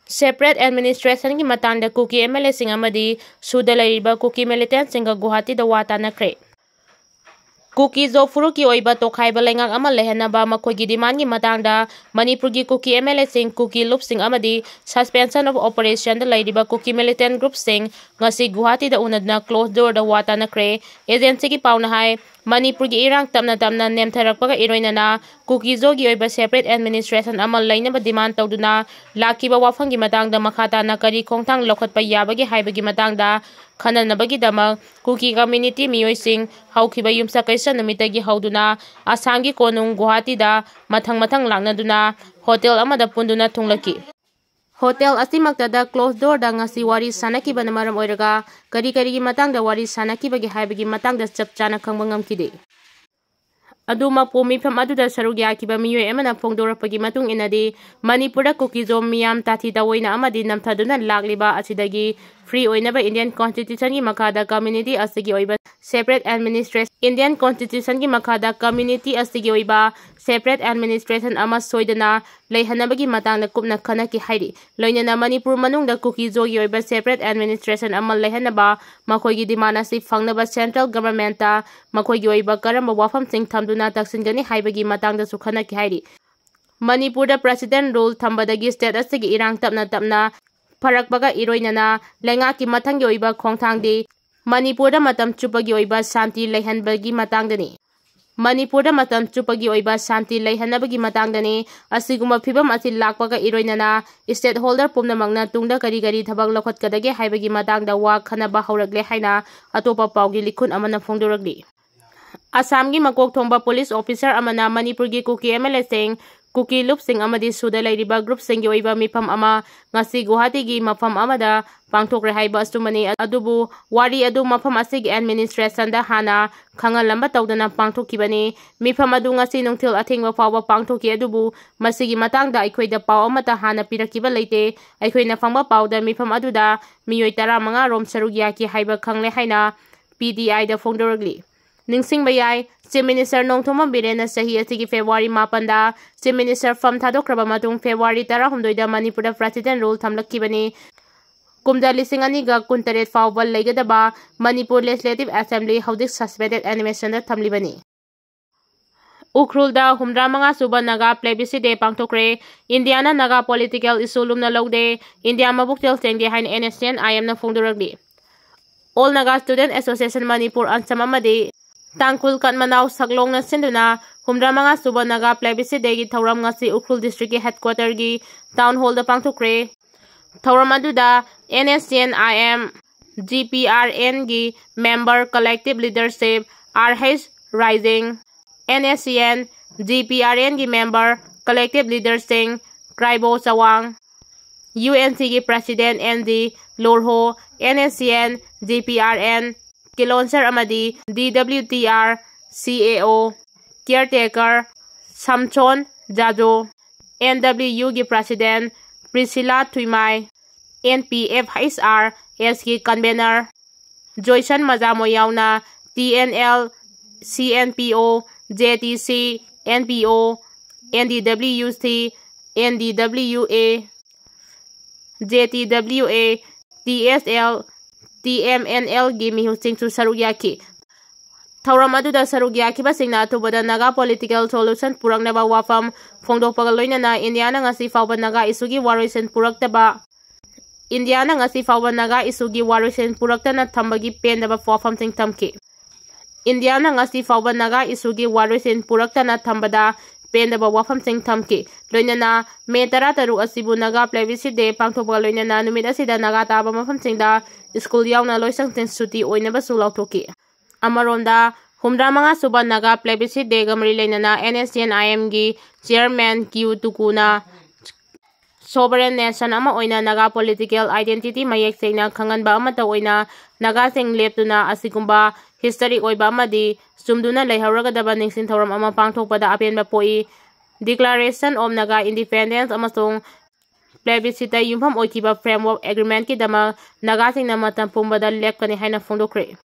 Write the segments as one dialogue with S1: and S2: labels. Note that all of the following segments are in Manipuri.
S1: Separate administration ki matangda Kuki MLA Singh amadi suda laiba Kuki militant Singga Guwahati da Wari Sanakhre. Kuki zo furuki oiba tokhaiba lengak ama lehenaba makoigi demand ki matangda Manipur ki Kuki MLA Singh Kuki Lup Singh amadi suspension of operation da laiba Kuki militant group Singh ngasi Guwahati da unadna closed door da Wari Sanakhre agency ki pauna hai Manipur ki irang tamna nemtharakpaga iroinana Kuki zo gi oiba separate administration ama lainaba demand tawduna lakiba wafang ki matangda makhata na kari khongthang lokhatpa yabagi haibagi matangda khananabagi damak Kuki community miyoi sing haukiba yumsa kaisa namitagi hauduna asangi konung Guwahati da mathang laknaduna hotel amada punduna thunglaki. Hotel asimakta da closed door da ngasi Wari Sanakhre na maram oiraga kari gi matangda Wari Sanakhre gi haibagi matangda chapchana khangba ngamkide. Aduma po mifam aduda sarug yakiba miyoi amana phongdorapagi matung inadi Manipurda Kuki zo miyam tathi tawoina amadi namthaduna lagliba asidagi free oinaba Indian Constitution ki makada community asigi oiba separate administration Indian Constitution ki makada community asigi oiba separate administration ama soidana leihanabagi matangda kupna khana ki hairi loinana Manipur manungda Kuki zo gi oiba separate administration ama leihanaba makoigi dimana si Phangnab central government ta makoigi oiba karamba wafam sing thamduna taksingani haibagi matangda su khana ki hairi Manipur da president rule thambadagi state asigi irang tapna Parakbaga iroinana lengaki matanggi oiba khongthangdi Manipurda matam chupagi oiba shanti leihanbagi matangdani Manipurda matam chupagi oiba shanti leihanabagi matangdani asiguma phibam asi lakpaga iroinana stakeholder pumnamangna tungda kari thabak lokhatkadage haibagi matangda wa khanaba hauragle haina atopa paugi likhun amana phongdoragli Assamgi makok thongba police officer amana Manipurgi Kuki MLA Singh Kuki Lup Singh amadi suda lairiba group Singh gi oiba mifam ama ngasi Guwahati gi mafam amada pangthokre haiba astumani adubu wari adu mafam asigi administration da hana khangalamba tawdana pangthokibani mifam adu ngasi nungthil athengba fawba pangthoki adubu masigi matangda aikhoida paw amata hana pirakiba leite aikhoina phangba pawda mifam aduda miyoi 15 rom sarugya ki haiba khangle haina PDI da phongdoragli Ningsing bayai, Chief Minister Nongthoma Birena sahi asigi February 8 da Chief Minister Fam Thadokraba matung February 13 da Manipurda President rule thamlakkibani. Kumda 2023 fawba leigadaba Manipur Legislative Assembly haudik suspended animation da thamlibani. Ukhrul da 15 suba naga plebiscite pangthokre Indiana naga political issue lumna logde India mabuktel tengde hain Nscn-Im na phongdoragli. All Naga Student Association Manipur Nscn-Im amadi Tangkul Katmanaw saglong na sinduna 15 suba naga plebiscite gi thauram ngasi Ukhrul district ki headquarter gi town hall da pangthokre thauram aduda Nscn-Im GPRN gi member collective leadership RH Rising Nscn GPRN gi member collective leadership Kraibo Sawang UNC gi president ND Lorho Nscn GPRN Kilonser Amadi DWTR CAO Caretaker Samchon Jajo NWU gi President Priscilla Thuimai NPFHR SK Convener Joyson Majamo Yauna TNL CNPO JTC NPO NDWC NDWA JTWA TSL TMNL gi mihusing su sarugyaki thauram aduda sarugyaki basingna atubada naga political solution purangnaba wafam phongdokpaga loinana Indiana ngasi fawba naga isugi waroisen puraktaba Indiana ngasi fawba naga isugi waroisen puraktana thambagi pendaba wafam sing thamki Indiana ngasi fawba naga isugi waroisen puraktana thambada pendaba wafam sing thamki loinana me 13 asibu naga plebiscite pangthokpaga loinana numit asida naga taba mafam singda School yauna loisang ten suti oinaba sulaw toki. Amaronda, 15 suba naga plebiscite de gamri lainana Nscn-Im gi chairman Q Tukuna sovereign nation ama oina naga political identity mayek sengna khanganba amata oina naga seng leptuna asigumba history oiba amadi sumduna leihawragadaba ningsin thauram ama pangthokpada apenba poi declaration of naga independence amasung plebiscite yumpham oikiba framework agreement ki dama naga singna matam pumbada lepkani haina phongdokre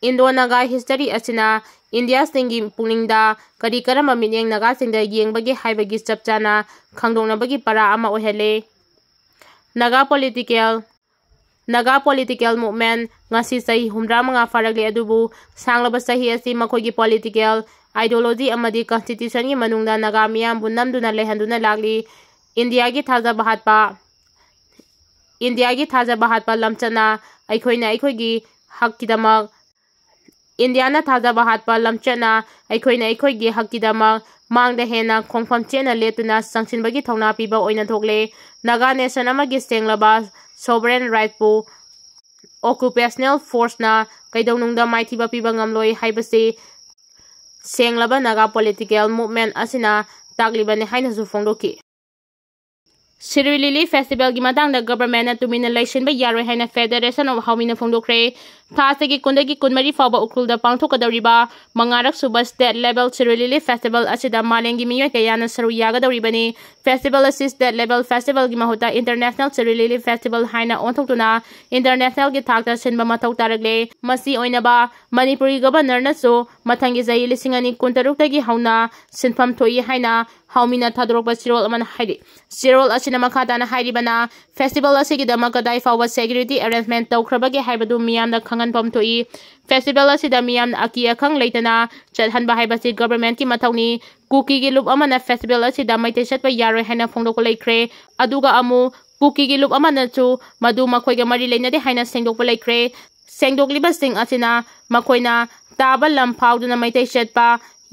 S1: Indo naga history asina India singi puningda kari karama minyeng naga singda yengbagi haibagi chapchana khangdongnabagi para ama ohele Naga political movement ngasi sahi humra manga faragli adubu sanglaba sahi asi makogi political ideology amadi constitution gi manungda naga miyam bunamduna lehanduna lagli India gi thaja bahatpa lamchana aikhoina aikhoigi hakkidamak Indiana thaja bahatpa lamchana aikhoina aikhoigi hakkidamak mangda hena khongpham chena letuna sangsinbagi thongna piba oina thokle Naga nation amagi senglaba sovereign right pu occupational force na kaidonungda maithiba piba ngamloi haibase senglaba naga political movement asina taglibane haina su phongdoki Siri Lily Festival gi matang da government na tumina election ba yaroi haina Federation of Haumina phongdokre thase gi kundagi kunmari fawba ukrul da pangthokadoriba mangarak suba state level Siri Lily Festival asida malengi miyoy kayana saru yagadoribani Festival asi state level festival gi mahuta international Siri Lily Festival haina onthoktuna international gi thakta sinba mathau taragle masi oinaba Manipuri governor na so mathangi jai lisingani kuntaruk tagi hauna sinpham thoi haina Haumina thadrokba sirol aman haidi sirol asina makhata na haidi bana festival asigi dama kadai fawba security arrangement tawkhrabagi haibadu miyamda khangan pam thoi festival asida miyam aki akhang leitana chathan ba haibasi government ki mathawni Kuki gi lup amana festival asida maite chatpa yaroi haina phongdok leikre aduga amu Kuki gi lup amana chu madu makhoiga mari leinade haina sengdokpa leikre sengdokliba sing asina makhoina taba lam phawduna maite chatpa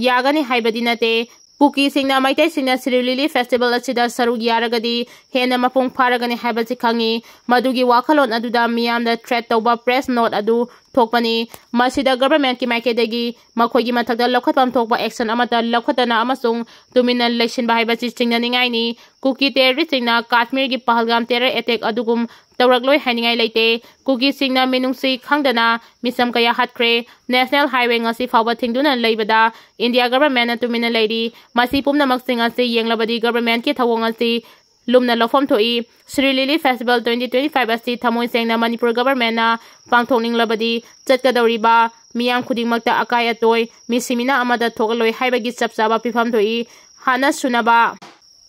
S1: yagani haibadi nate Kuki singna maite singna Siri Lily Festival asida sarug yaragadi hena mapung faragani haibasi khangi madugi wakhalon aduda miyamda threat tawba press note adu thokpani masida government ki maikedagi makhoigi mathakda lokhatpam thokba action amata lokhatana amasung tumina election ba haibasi singna ningai ni Kuki terrorist singna Kashmir gi Pahalgam terror attack adugum tawrakloi haningai leite Kuki singna menungsi khangdana misam kaya hatkre national highway ngasi fawba thingduna leibada India government na tumina leidi masi pumnamak singa se yenglabadi government ki thawong asi lumna lofom thoi Sri Lily Festival 2025 asi thamoi sengna Manipur government na pangthongning labadi chatkadoriba miyam khudingmakta akai atoi misimina amada thogaloi haibagi chapchaba pifam thoi hana sunaba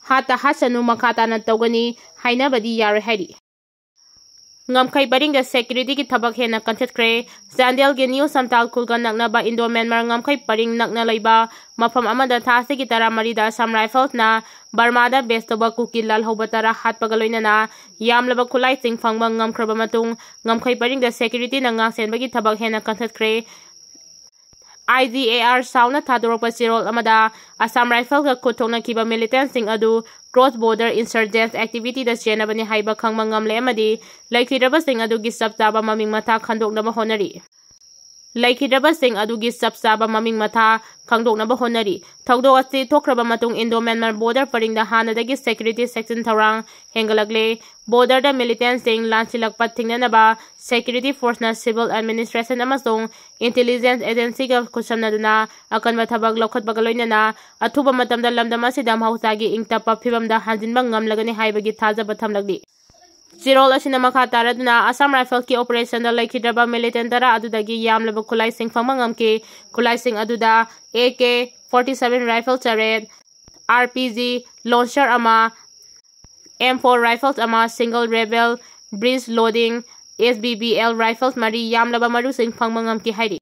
S1: hata hasanu makhata na tawgani hainabadi yare haidi ngamkhai baring da security ki thabak hena kanthakre Chandel ge new samtal kulga nakna ba Indo Myanmar ngamkhai paring nakna leiba mafam amada thase ki tara mari da Assam Rifles na Burma da bestoba Kuki lal hobatara hat pagaloina na yamlaba khulai sing phangba ngamkhraba matung ngamkhai paring da security na ngangsen bagi thabak hena kanthakre IGAR sauna thadoropa sirol amada Assam Rifles ga kuthongna kiba militant sing adu cross border insurgents activity da chenabani haiba khangma ngamle amadi laikhiraba sing adu gi saptaba maming matha khandoknaba honari laikhiraba sing adu gi sapsaba maming matha khangdoknaba honari thawdok asti thokraba matung Indo Myanmar border paringda hanadagi security section tharang hengalagle border da militant sing lansilakpa thingnanaba security force na civil administration amasung intelligence agency ga kusamnaduna akanba thabak lokhat bagaloinana athuba matamda lamdama sidam hausagi ingtapa phibamda hanjinba ngamlagani haibagi thajaba thamlagdi Zirol asina makha taraduna Assam Rifles ki operation da laikhidraba militant dara adudagi yamlaba khulai sing phangmangam ki khulai sing aduda AK-47 rifle turret RPG launcher ama M4 rifles ama single rebel breech loading SBBL rifles mari yamlaba maru sing phangmangam ki hairi